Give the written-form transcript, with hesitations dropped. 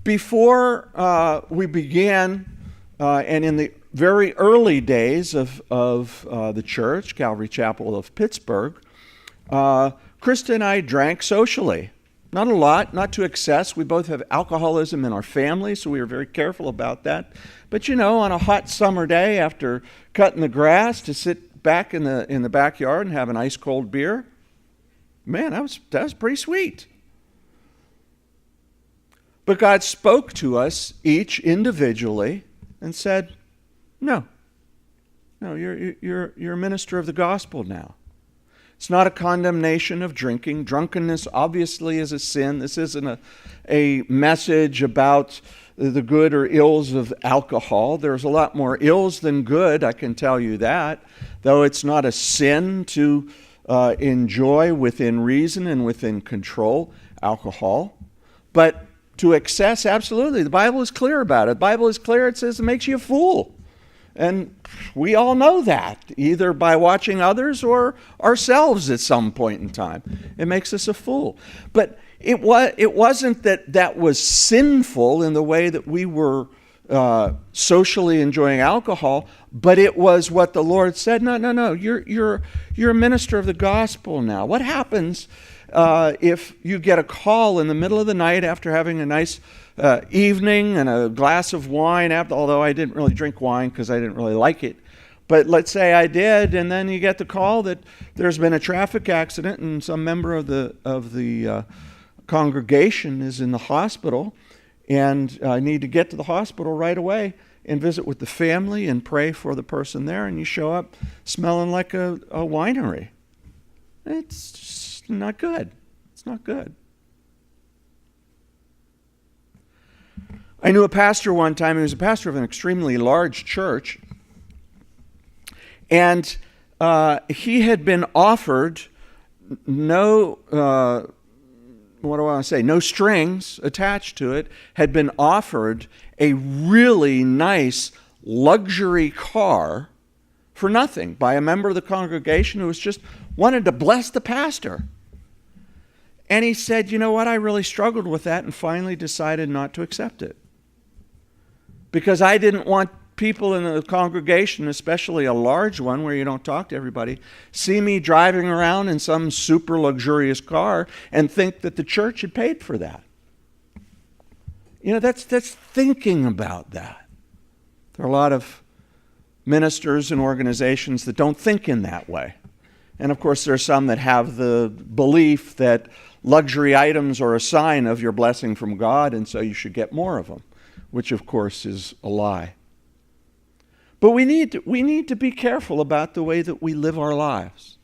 Before we began, and in the very early days of the church, Calvary Chapel of Pittsburgh, Krista and I drank socially. Not a lot, not to excess. We both have alcoholism in our family, so we were very careful about that. But you know, on a hot summer day after cutting the grass, to sit back in the backyard and have an ice cold beer, man, that was pretty sweet. But God spoke to us each individually and said, "No, you're a minister of the gospel now. It's not a condemnation of drinking. Drunkenness obviously is a sin. This isn't a message about the good or ills of alcohol. There's a lot more ills than good, I can tell you that, though it's not a sin to enjoy within reason and within control alcohol. But to excess, absolutely. The Bible is clear about it. The Bible is clear. It says it makes you a fool. And we all know that, either by watching others or ourselves at some point in time. It makes us a fool. But it wasn't that was sinful in the way that we were socially enjoying alcohol, but it was what the Lord said, no, you're a minister of the gospel now. What happens if you get a call in the middle of the night after having a nice evening and a glass of wine, although I didn't really drink wine because I didn't really like it. But let's say I did, and then you get the call that there's been a traffic accident and some member of the congregation is in the hospital, and I need to get to the hospital right away and visit with the family and pray for the person there, and you show up smelling like a winery. It's just not good. It's not good. I knew a pastor one time. He was a pastor of an extremely large church. And he had been offered no strings attached to it, had been offered a really nice luxury car for nothing by a member of the congregation who was just wanted to bless the pastor. And he said, you know what, I really struggled with that and finally decided not to accept it. Because I didn't want people in the congregation, especially a large one where you don't talk to everybody, see me driving around in some super luxurious car and think that the church had paid for that. You know, that's thinking about that. There are a lot of ministers and organizations that don't think in that way. And of course, there are some that have the belief that luxury items are a sign of your blessing from God, and so you should get more of them, which of course is a lie. But we need to be careful about the way that we live our lives.